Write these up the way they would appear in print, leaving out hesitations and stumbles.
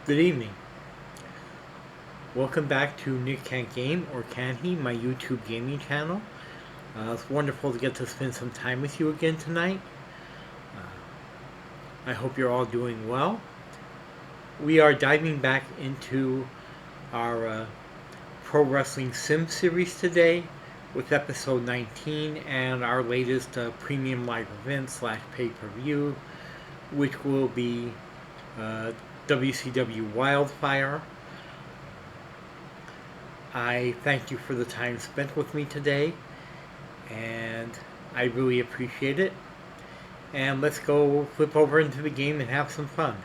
Good evening. Welcome back to Nick Can't Game, or Can He, my YouTube gaming channel. It's wonderful to get to spend some time with you again tonight. I hope you're all doing well. We are diving back into our Pro Wrestling Sim series today with episode 19 and our latest premium live event slash pay-per-view, which will be WCW Wildfire. I thank you for the time spent with me today, and I really appreciate it. And let's go flip over into the game and have some fun.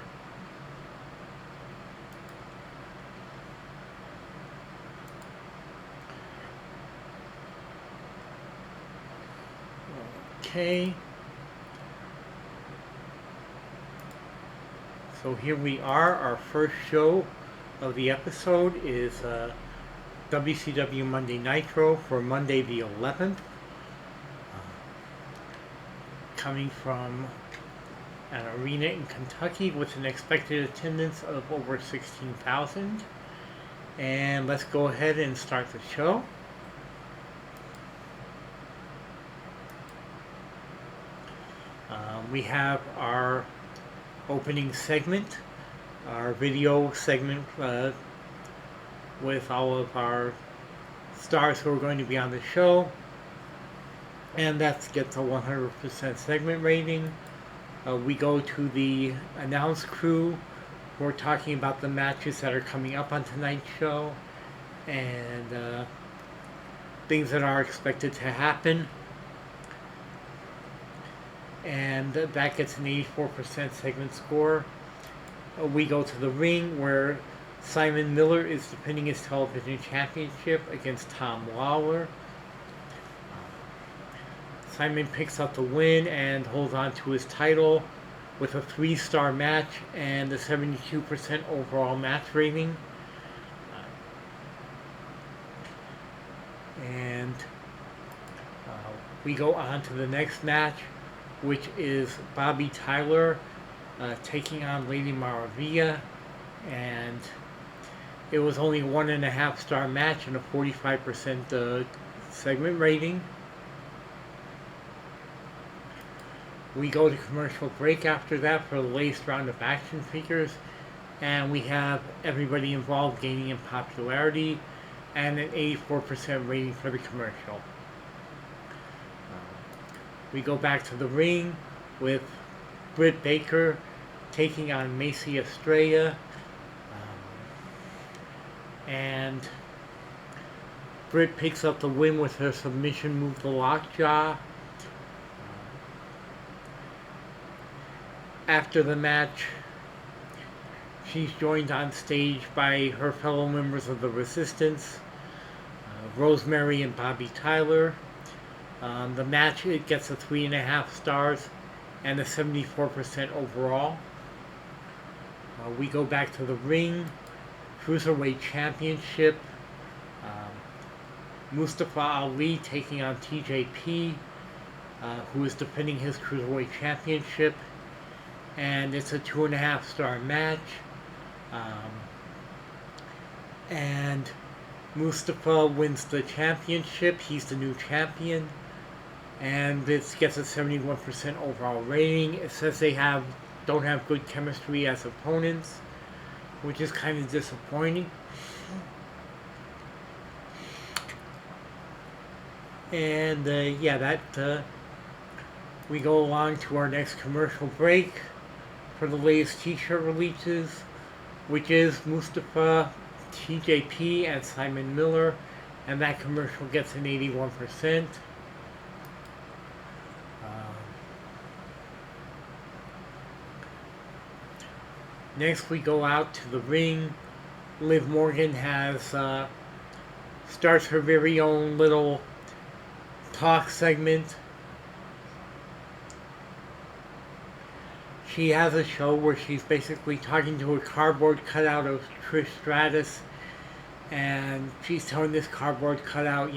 Okay. So here we are. Our first show of the episode is WCW Monday Nitro for Monday the 11th. Coming from an arena in Kentucky with an expected attendance of over 16,000. And let's go ahead and start the show. We have our opening segment, our video segment with all of our stars who are going to be on the show. And that gets a 100% segment rating. We go to the announce crew who are talking about the matches that are coming up on tonight's show and things that are expected to happen. And that gets an 84% segment score. We go to the ring where Simon Miller is defending his television championship against Tom Lawler. Simon picks up the win and holds on to his title with a 3-star match and a 72% overall match rating. And we go on to the next match, which is Bobby Tyler taking on Lady Maravilla, and it was only a 1.5-star match and a 45% segment rating. We go to commercial break after that for the latest round of action figures, and we have everybody involved gaining in popularity and an 84% rating for the commercial. We go back to the ring with Britt Baker taking on Macy Estrella, and Britt picks up the win with her submission move, the Lockjaw. After the match, she's joined on stage by her fellow members of the Resistance, Rosemary and Bobby Tyler. The match, it gets a 3.5 stars and a 74% overall. We go back to the ring, Cruiserweight Championship. Mustafa Ali taking on TJP, who is defending his Cruiserweight Championship. And it's a 2.5-star match. And Mustafa wins the championship. He's the new champion. And this gets a 71% overall rating. It says they don't have good chemistry as opponents, which is kind of disappointing. And we go along to our next commercial break for the latest t-shirt releases, which is Mustafa, TJP, and Simon Miller, and that commercial gets an 81%. Next we go out to the ring. Liv Morgan starts her very own little talk segment. She has a show where she's basically talking to a cardboard cutout of Trish Stratus, and she's telling this cardboard cutout,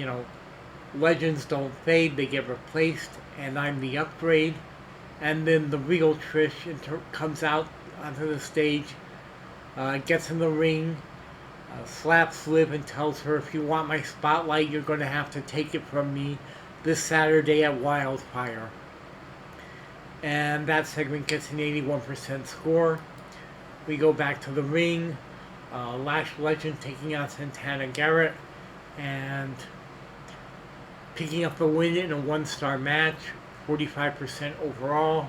legends don't fade, they get replaced, and I'm the upgrade. And then the real Trish comes out onto the stage Gets in the ring, slaps Liv and tells her, if you want my spotlight, you're going to have to take it from me this Saturday at Wildfire. And that segment gets an 81% score. We go back to the ring. Lash Legend taking on Santana Garrett and picking up the win in a 1-star match, 45% overall.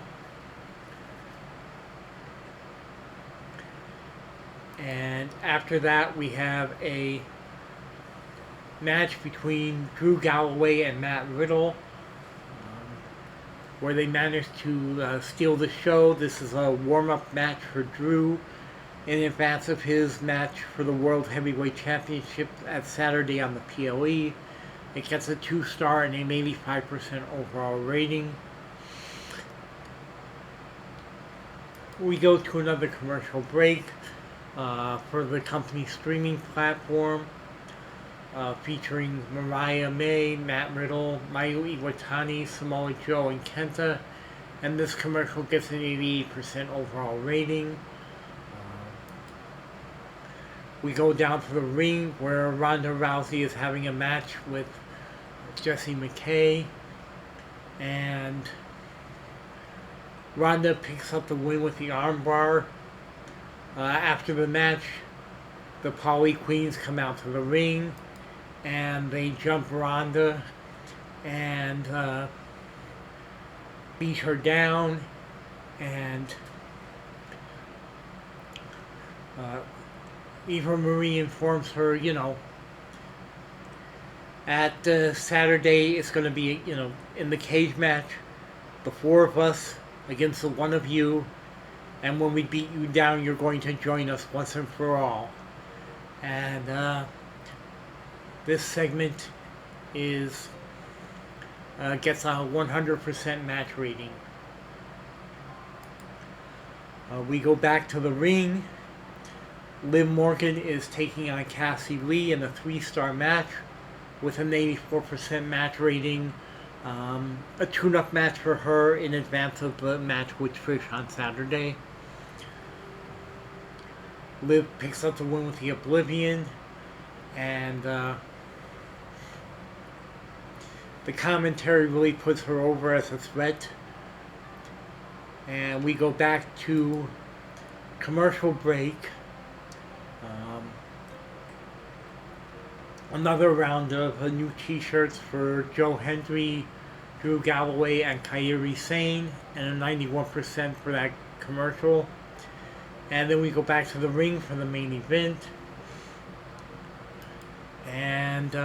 And after that, we have a match between Drew Galloway and Matt Riddle, where they managed to steal the show. This is a warm-up match for Drew in advance of his match for the World Heavyweight Championship at Saturday on the PLE. It gets a 2-star and an 85% overall rating. We go to another commercial break for the company's streaming platform, featuring Mariah May, Matt Riddle, Mayu Iwatani, Samoa Joe, and Kenta. And this commercial gets an 88% overall rating. We go down to the ring where Ronda Rousey is having a match with Jessie McKay, and Ronda picks up the win with the armbar. After the match, the Polly Queens come out to the ring, and they jump Ronda and beat her down, and Eva Marie informs her, at Saturday it's going to be, in the cage match, the 4 of us against the 1 of you, and when we beat you down, you're going to join us once and for all. And this segment is gets a 100% match rating. We go back to the ring. Liv Morgan is taking on Cassie Lee in a 3-star match with an 84% match rating. A tune-up match for her in advance of the match with Trish on Saturday. Liv picks up the win with the Oblivion, and the commentary really puts her over as a threat. And we go back to commercial break. Another round of new t-shirts for Joe Hendry, Drew Galloway, and Kairi Sane, and a 91% for that commercial. And then we go back to the ring for the main event. And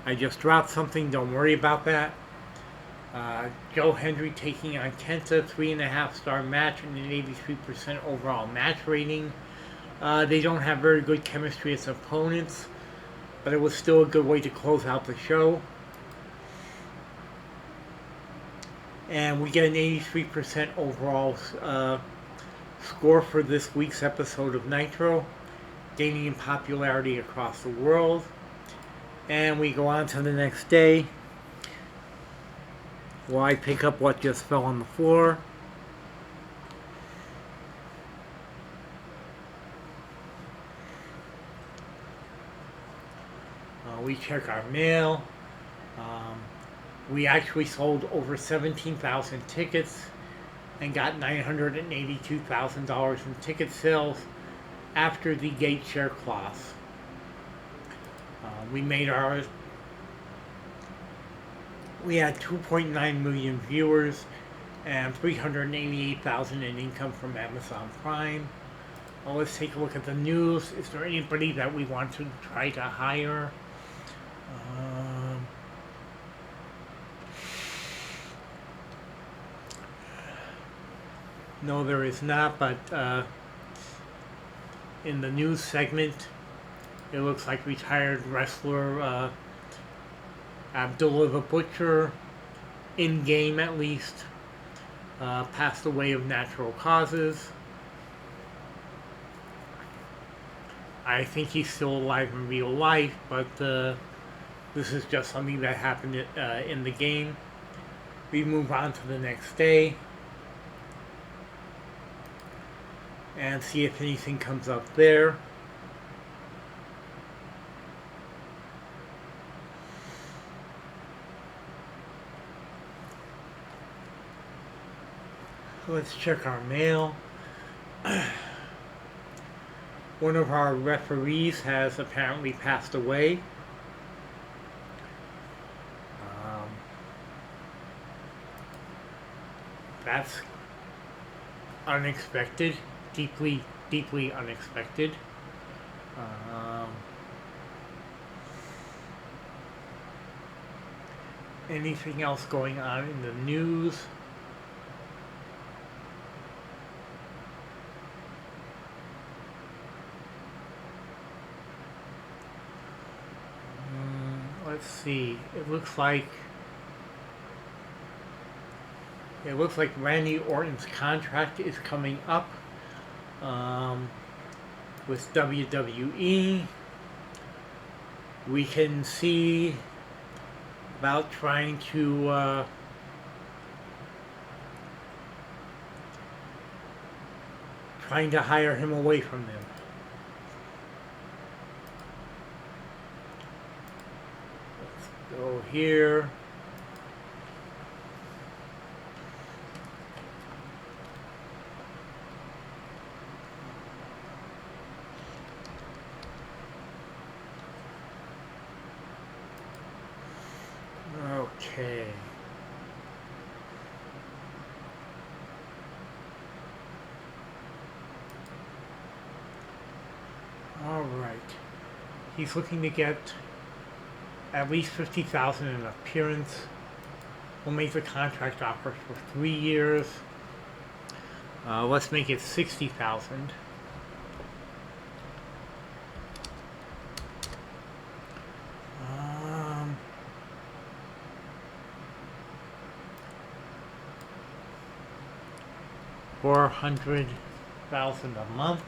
I just dropped something, don't worry about that. Joe Hendry taking on Kenta, 3.5-star match and an 83% overall match rating. They don't have very good chemistry as opponents, but it was still a good way to close out the show. And we get an 83% overall score for this week's episode of Nitro, gaining in popularity across the world. And we go on to the next day, where I pick up what just fell on the floor. We check our mail. We actually sold over 17,000 tickets and got $982,000 in ticket sales after the gate share clause. We had 2.9 million viewers and 388,000 in income from Amazon Prime. Well, let's take a look at the news. Is there anybody that we want to try to hire? No, there is not, but in the news segment, it looks like retired wrestler Abdullah the Butcher, in game at least, passed away of natural causes. I think he's still alive in real life, but this is just something that happened in the game. We move on to the next day. and see if anything comes up there. Let's check our mail. One of our referees has apparently passed away. That's unexpected, deeply, deeply unexpected. Anything else going on in the news? Let's see. It looks like Randy Orton's contract is coming up with WWE. We can see about trying to hire him away from them. Let's go here. Okay. All right. He's looking to get at least 50,000 in an appearance. We'll make the contract offer for 3 years. Let's make it 60,000. $400,000 a month,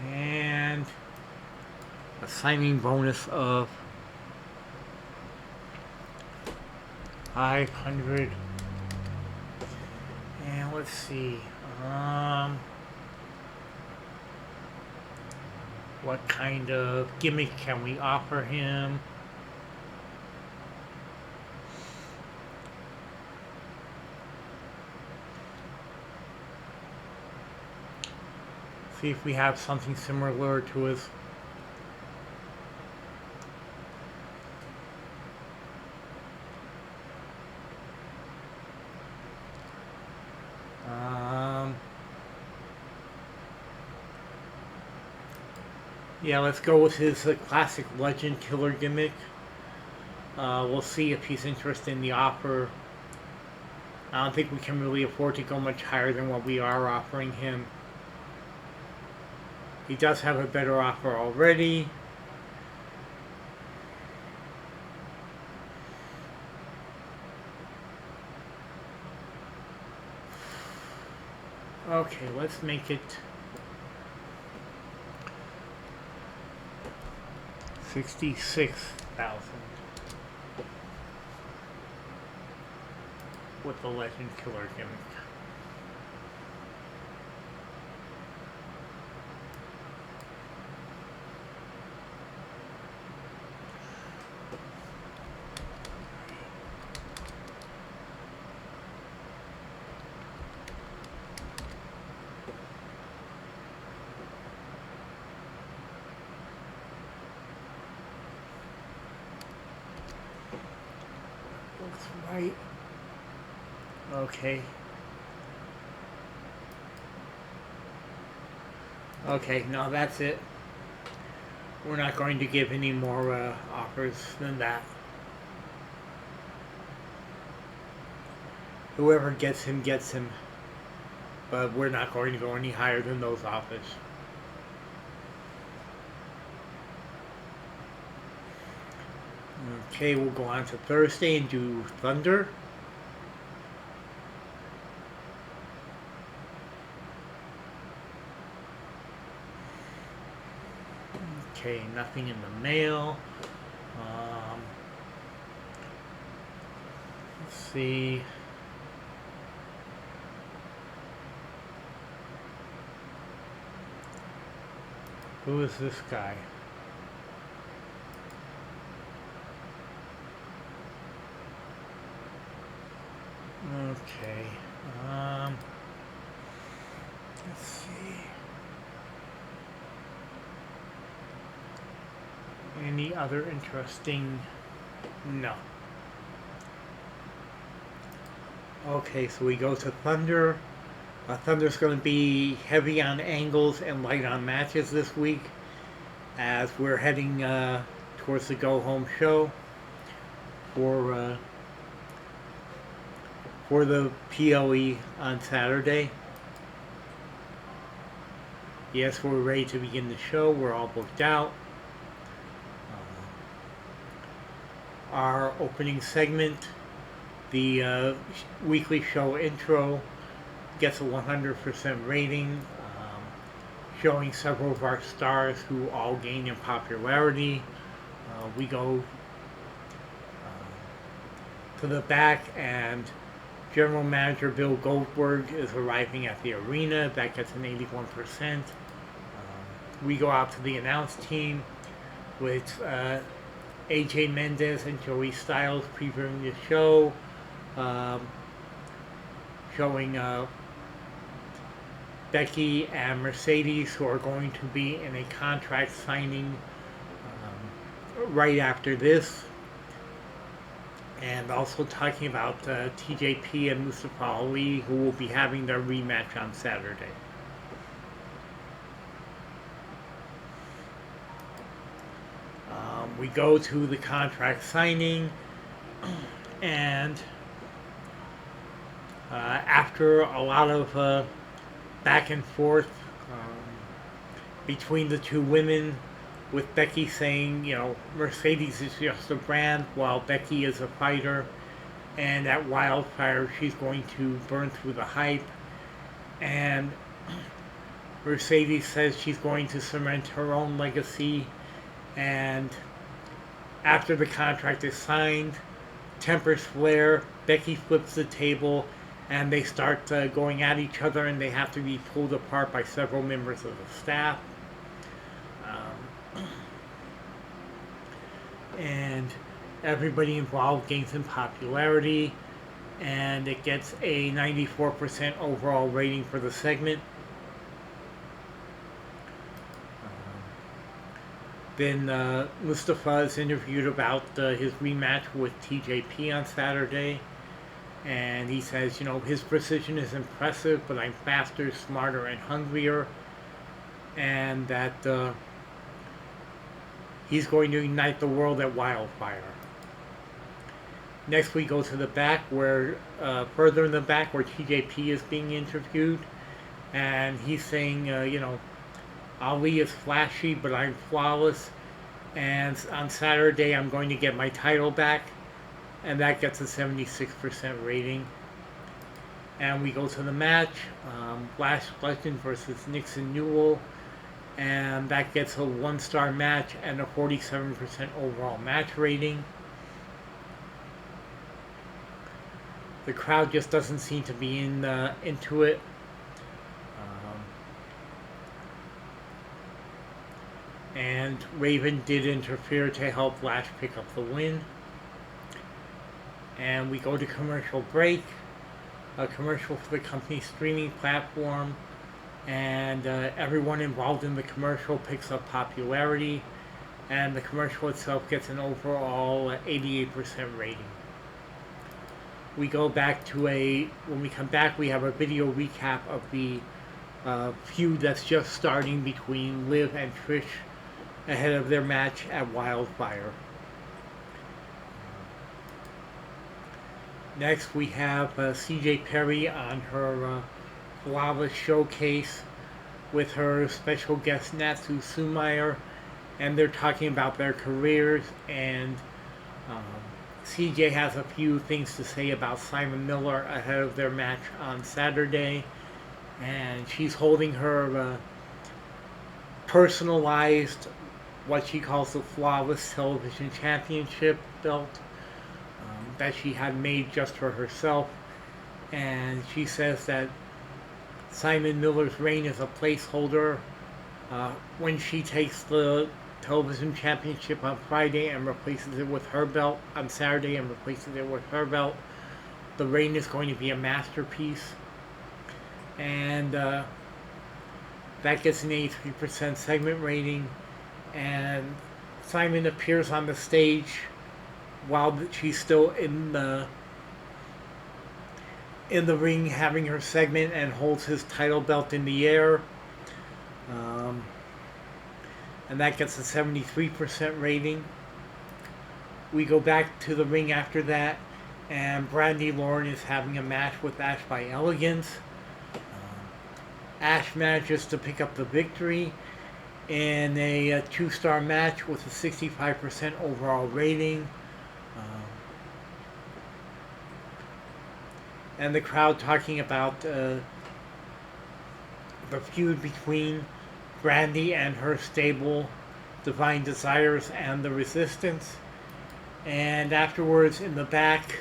and a signing bonus of 500. And let's see, what kind of gimmick can we offer him? See if we have something similar to his. Yeah, let's go with his classic legend killer gimmick. We'll see if he's interested in the offer. I don't think we can really afford to go much higher than what we are offering him. He does have a better offer already. Okay, let's make it 66,000 with the legend killer gimmick. Looks right. Okay. Okay, no, that's it. We're not going to give any more offers than that. Whoever gets him, gets him. But we're not going to go any higher than those offers. Okay, we'll go on to Thursday and do Thunder. Okay, nothing in the mail. Let's see. Who is this guy? Okay. Let's see. Any other interesting? No. Okay, so we go to Thunder. Thunder's going to be heavy on angles and light on matches this week, as we're heading towards the go home show for the PLE on Saturday. Yes, we're ready to begin the show. We're all booked out. Our opening segment, the weekly show intro, gets a 100% rating, showing several of our stars who all gain in popularity. We go to the back, and General Manager Bill Goldberg is arriving at the arena. That gets an 81%. We go out to the announce team with AJ Mendez and Joey Styles previewing the show, showing Becky and Mercedes, who are going to be in a contract signing right after this, and also talking about TJP and Mustafa Ali, who will be having their rematch on Saturday. We go to the contract signing, and after a lot of back and forth between the two women, with Becky saying, you know, Mercedes is just a brand while Becky is a fighter, and at Wildfire she's going to burn through the hype, and Mercedes says she's going to cement her own legacy. And after the contract is signed, tempers flare, Becky flips the table, and they start going at each other, and they have to be pulled apart by several members of the staff. And everybody involved gains in popularity, and it gets a 94% overall rating for the segment. Then Mustafa is interviewed about his rematch with TJP on Saturday, and he says, you know, his precision is impressive, but I'm faster, smarter, and hungrier, and that he's going to ignite the world at Wildfire. Next we go to the back, where further in the back, where TJP is being interviewed, and he's saying, you know, Ali is flashy, but I'm flawless, and on Saturday I'm going to get my title back, and that gets a 76% rating. And we go to the match, Lash Legend versus Nixon Newell, and that gets a 1-star match and a 47% overall match rating. The crowd just doesn't seem to be into it. And Raven did interfere to help Lash pick up the win. And we go to commercial break. A commercial for the company's streaming platform. And everyone involved in the commercial picks up popularity. And the commercial itself gets an overall 88% rating. We go back to when we come back, we have a video recap of the feud that's just starting between Liv and Trish ahead of their match at Wildfire. Next we have CJ Perry on her Flawless Showcase with her special guest Natsu Sumayer, and they're talking about their careers, and CJ has a few things to say about Simon Miller ahead of their match on Saturday, and she's holding her personalized, what she calls the Flawless Television Championship belt that she had made just for herself, and she says that Simon Miller's reign is a placeholder When she takes the television championship on Friday and replaces it with her belt on Saturday and replaces it with her belt, the reign is going to be a masterpiece. And that gets an 83% segment rating. And Simon appears on the stage while she's still in the ring having her segment and holds his title belt in the air. Um, and that gets a 73% rating. We go back to the ring after that, and Brandy Lauren is having a match with Ash by Elegance. Ash manages to pick up the victory in a 2-star match with a 65% overall rating. And the crowd talking about the feud between Brandy and her stable, Divine Desires and the Resistance. And afterwards, in the back,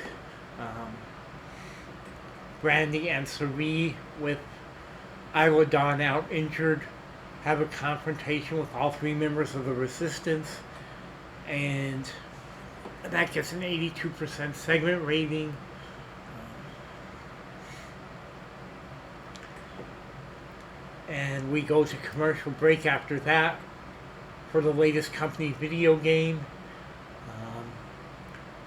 Brandy and Cerie, with Isla Dawn out injured, have a confrontation with all 3 members of the Resistance. And that gets an 82% segment rating. And we go to commercial break after that for the latest company video game,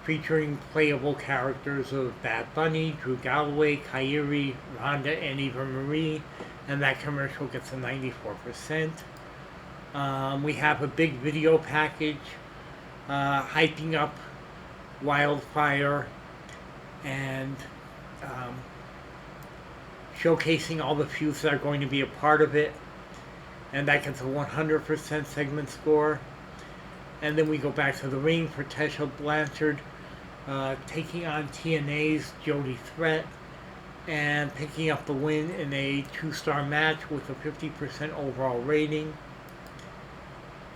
featuring playable characters of Bad Bunny, Drew Galloway, Kyrie, Rhonda, and Eva Marie, and that commercial gets a 94%. We have a big video package hyping up Wildfire and showcasing all the feuds that are going to be a part of it, and that gets a 100% segment score. And then we go back to the ring for Tessa Blanchard taking on TNA's Jody Threat and picking up the win in a 2-star match with a 50% overall rating.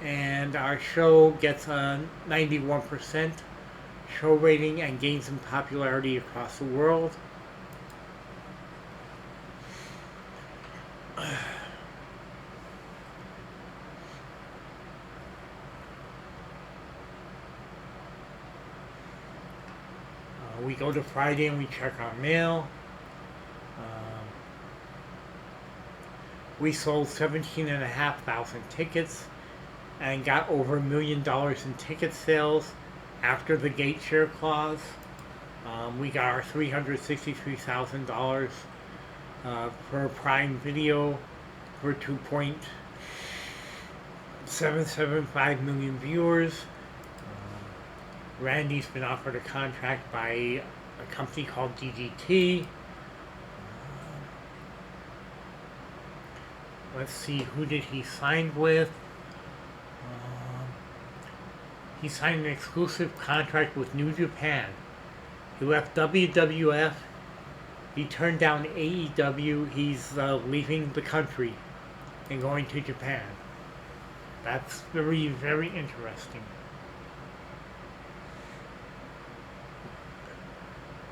And our show gets a 91% show rating and gains in popularity across the world. We go to Friday and we check our mail. We sold 17,500 tickets and got over $1 million in ticket sales after the gate share clause. We got our $363,000 for Prime Video for 2.775 million viewers. Randy's been offered a contract by a company called DDT. Let's see, who did he sign with? He signed an exclusive contract with New Japan. He left WWF. He turned down AEW. He's leaving the country and going to Japan. That's very, very interesting.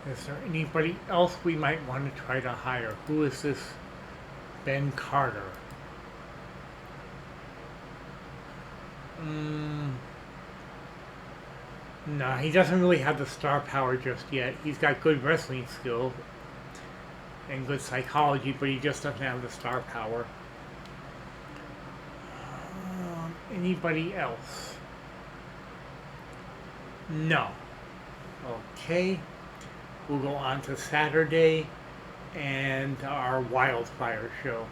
Is there anybody else we might want to try to hire? Who is this Ben Carter? No, he doesn't really have the star power just yet. He's got good wrestling skill and good psychology, but he just doesn't have the star power. Anybody else? No. Okay. We'll go on to Saturday and our Wildfire show.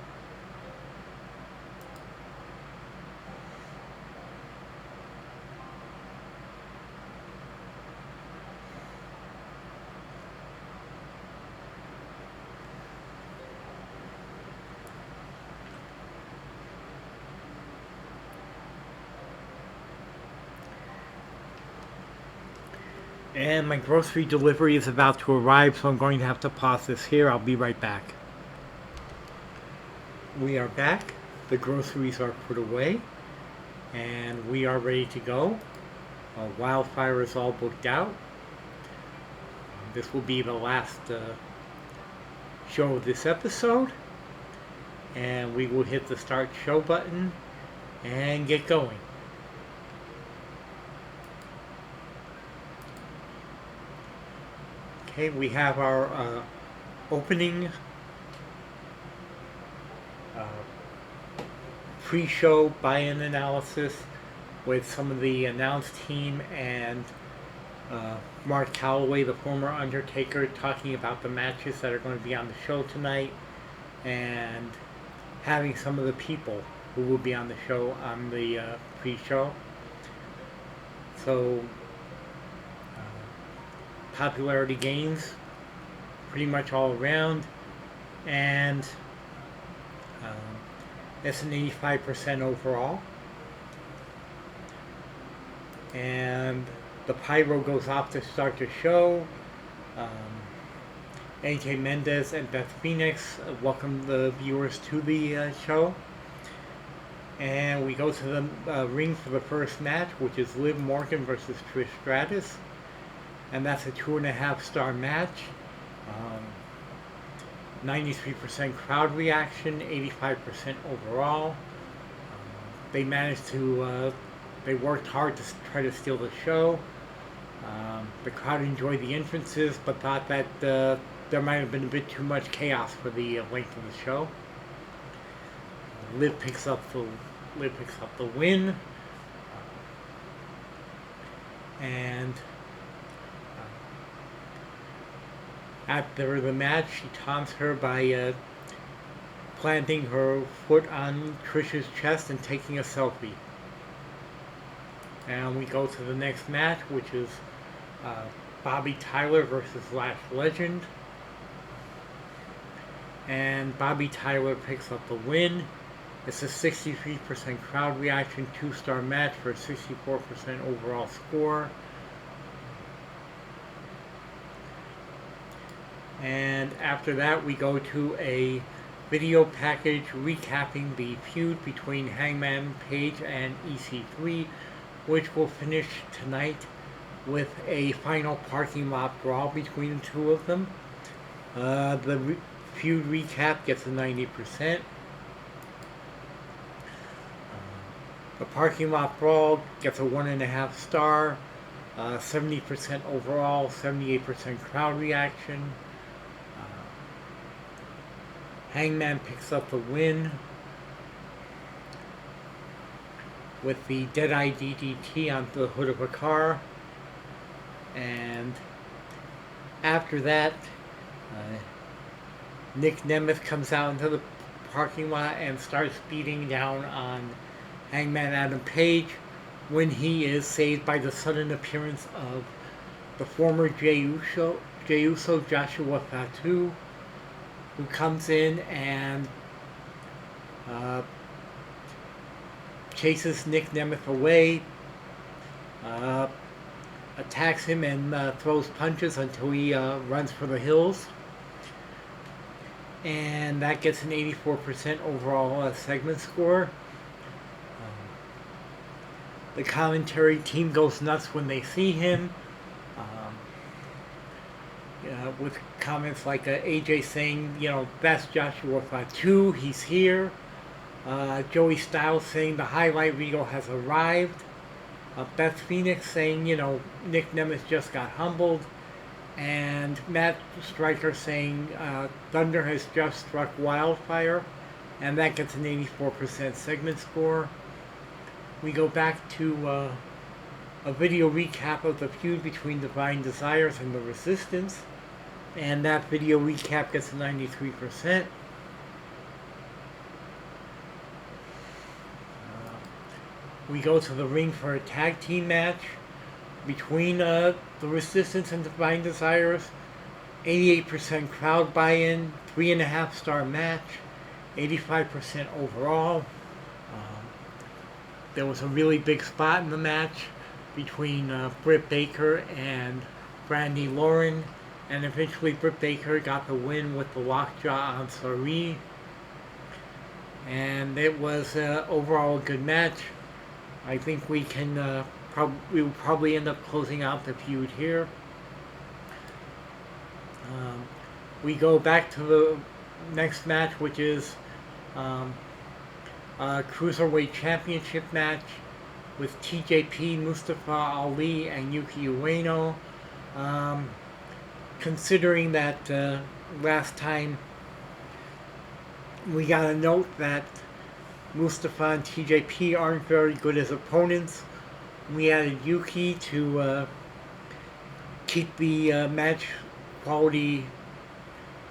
And my grocery delivery is about to arrive, so I'm going to have to pause this here. I'll be right back. We are back. The groceries are put away, and we are ready to go. Wildfire is all booked out. This will be the last show of this episode, and we will hit the start show button and get going. Okay, we have our opening uh, pre-show buy-in analysis with some of the announced team and Mark Calloway, the former Undertaker, talking about the matches that are going to be on the show tonight, and having some of the people who will be on the show on the pre-show. So popularity gains pretty much all around, and it's an 85% overall. And the pyro goes off to start the show. AJ Mendez and Beth Phoenix welcome the viewers to the show. And we go to the ring for the first match, which is Liv Morgan versus Trish Stratus. And that's a 2.5-star match. 93% crowd reaction, 85% overall. They managed to, they worked hard to try to steal the show. The crowd enjoyed the entrances, but thought that there might have been a bit too much chaos for the length of the show. Liv picks up the win, and after the match, she taunts her by planting her foot on Trish's chest and taking a selfie. And we go to the next match, which is Bobby Tyler versus Lash Legend. And Bobby Tyler picks up the win. It's a 63% crowd reaction, 2-star match for a 64% overall score. And after that, we go to a video package recapping the feud between Hangman Page and EC3, which will finish tonight with a final parking lot brawl between the two of them. The feud recap gets a 90%. The parking lot brawl gets a 1.5 star, 70% overall, 78% crowd reaction. Hangman picks up the win with the Deadeye DDT on the hood of a car. And after that, Nick Nemeth comes out into the parking lot and starts beating down on Hangman Adam Page when he is saved by the sudden appearance of the former Jey Uso Joshua Fatu, who comes in and chases Nick Nemeth away, attacks him and throws punches until he runs for the hills. And that gets an 84% overall segment score. The commentary team goes nuts when they see him, with comments like AJ saying, that's Joshua Fatu, he's here. Joey Styles saying the highlight reel has arrived. Beth Phoenix saying, Nick Nemeth just got humbled. And Matt Striker saying Thunder has just struck Wildfire. And that gets an 84% segment score. We go back to a video recap of the feud between Divine Desires and the Resistance. And that video recap gets a 93%. We go to the ring for a tag team match between the Resistance and Divine Desires. 88% crowd buy-in, 3.5 star match, 85% overall. There was a really big spot in the match between Britt Baker and Brandy Lauren, and eventually Britt Baker got the win with the lockjaw on Sarie. And it was overall a good match. I think we can we will probably end up closing out the feud here. We go back to the next match, which is Cruiserweight Championship match with TJP, Mustafa Ali, and Yuki Ueno. Um, Considering that last time we got a note that Mustafa and TJP aren't very good as opponents, we added Yuki to keep the match quality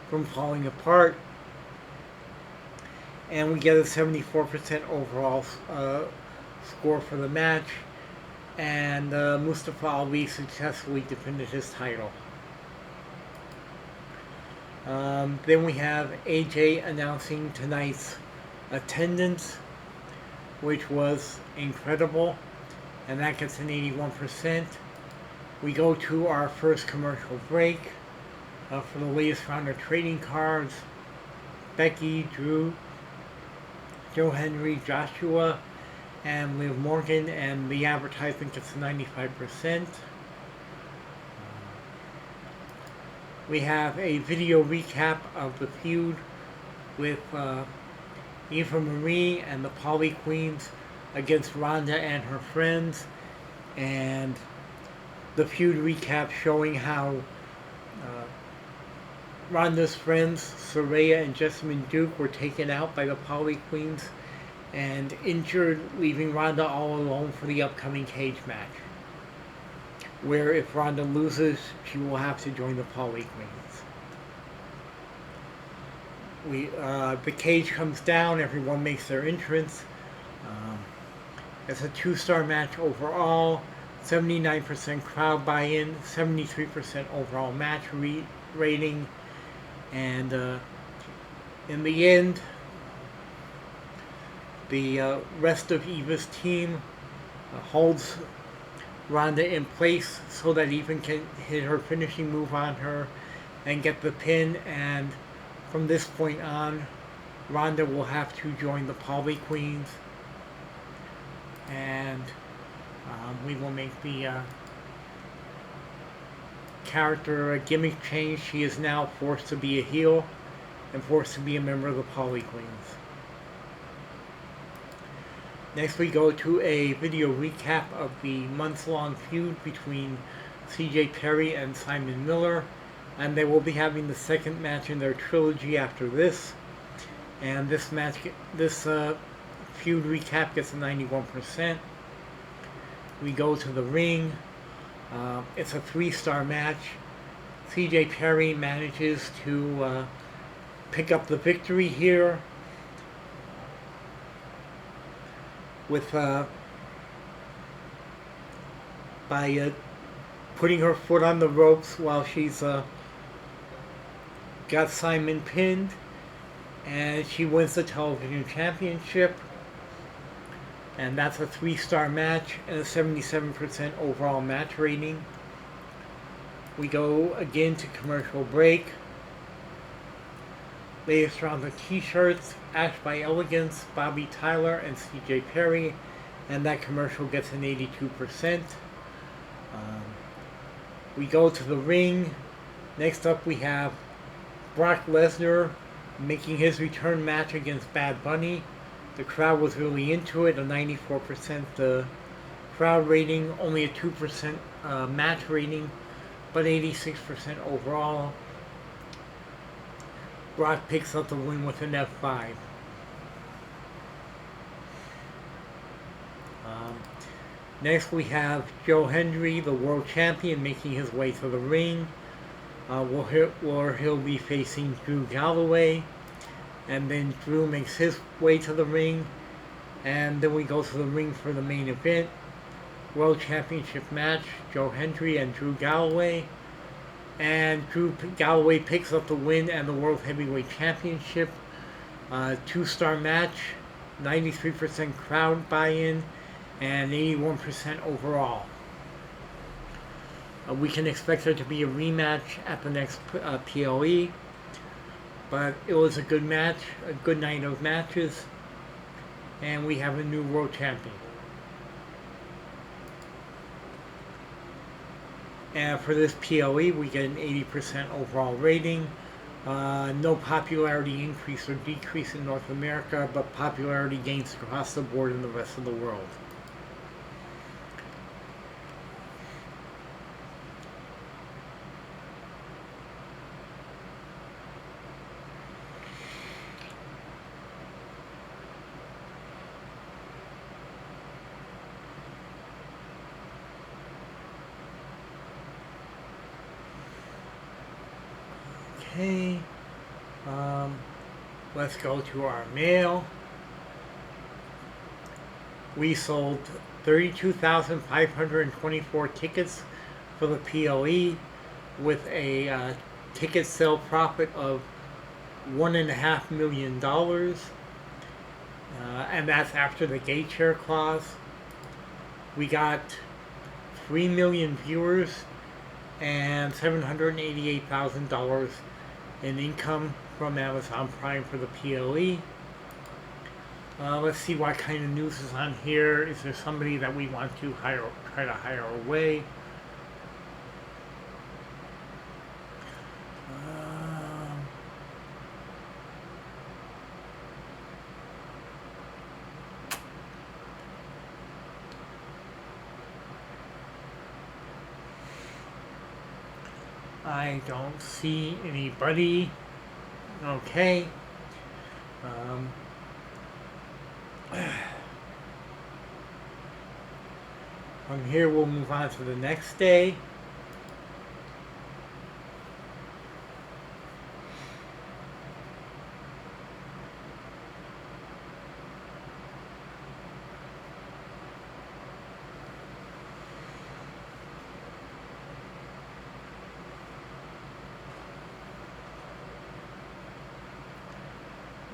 from falling apart. And we get a 74% overall score for the match. And Mustafa Ali successfully defended his title. Then we have AJ announcing tonight's attendance, which was incredible, and that gets an 81%. We go to our first commercial break for the latest round of trading cards. Becky, Drew, Joe Henry, Joshua, and Liv Morgan, and the advertisement gets 95%. We have a video recap of the feud with Eva Marie and the Poly Queens against Ronda and her friends, and the feud recap showing how Ronda's friends, Saraya and Jessamine Duke, were taken out by the Poly Queens and injured, leaving Ronda all alone for the upcoming cage match, where if Ronda loses, she will have to join the Poly Queens. The cage comes down, everyone makes their entrance. It's a 2-star match overall, 79% crowd buy-in, 73% overall match rating, and in the end, the rest of Eva's team holds Ronda in place so that Eva can hit her finishing move on her and get the pin, and from this point on, Ronda will have to join the Poly Queens, and we will make the character gimmick change. She is now forced to be a heel and forced to be a member of the Poly Queens. Next we go to a video recap of the months-long feud between CJ Perry and Simon Miller, and they will be having the second match in their trilogy after this. And this feud recap gets a 91%. We go to the ring. It's a 3-star match. CJ Perry manages to pick up the victory here with by putting her foot on the ropes while she's got Simon pinned, and she wins the television championship. And that's a 3-star match and a 77% overall match rating. We go again to commercial break. Latest round of t-shirts, Ash by Elegance, Bobby Tyler, and CJ Perry, and that commercial gets an 82%. We go to the ring. Next up we have Brock Lesnar making his return match against Bad Bunny. The crowd was really into it, a 94% crowd rating, only a 2% match rating, but 86% overall. Brock picks up the win with an F5. Next we have Joe Hendry, the world champion, making his way to the ring, where he'll be facing Drew Galloway. And then Drew makes his way to the ring, and then we go to the ring for the main event, World Championship match, Joe Hendry and Drew Galloway. And Drew Galloway picks up the win and the World Heavyweight Championship. 2-star match, 93% crowd buy-in, and 81% overall. We can expect there to be a rematch at the next PLE. But it was a good match, a good night of matches, and we have a new world champion. And for this PLE, we get an 80% overall rating. No popularity increase or decrease in North America, but popularity gains across the board in the rest of the world. Okay, um, let's go to our mail. We sold 32,524 tickets for the PLE with a ticket sale profit of $1.5 million, and that's after the gate share clause. We got 3 million viewers and $788,000 in income from Amazon Prime for the PLE. Let's see what kind of news is on here. Is there somebody that we want to try to hire away? I don't see anybody. Okay. From here, we'll move on to the next day.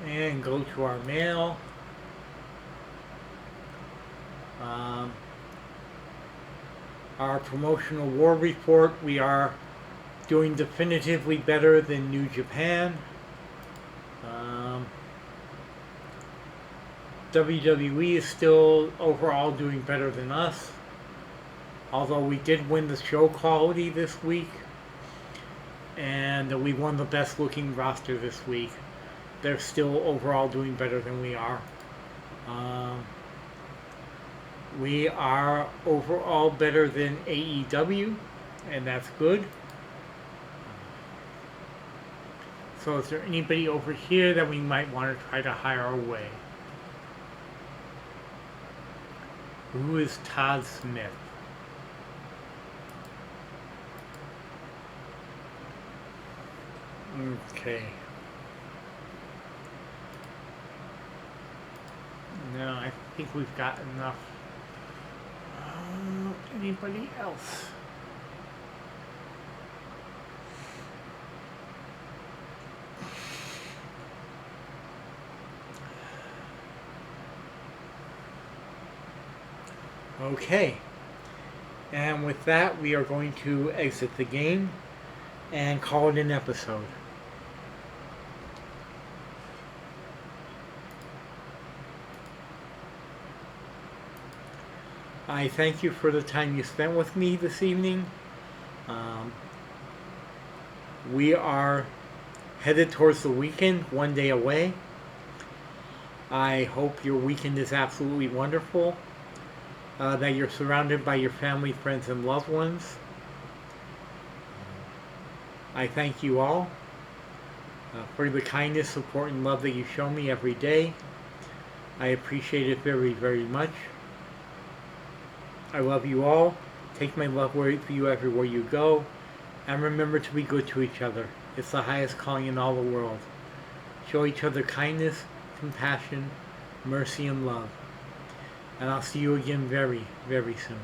And go to our mail. Our promotional war report, we are doing definitively better than New Japan. WWE is still overall doing better than us. Although we did win the show quality this week. And we won the best looking roster this week. They're still overall doing better than we are. We are overall better than AEW, and that's good. So is there anybody over here that we might want to try to hire away? Who is Todd Smith? Okay. No, I think we've got enough. Anybody else? Okay. And with that, we are going to exit the game and call it an episode. I thank you for the time you spent with me this evening. We are headed towards the weekend, one day away. I hope your weekend is absolutely wonderful, that you're surrounded by your family, friends, and loved ones. I thank you all for the kindness, support, and love that you show me every day. I appreciate it very, very much. I love you all. Take my love with you everywhere you go. And remember to be good to each other. It's the highest calling in all the world. Show each other kindness, compassion, mercy, and love. And I'll see you again very, very soon.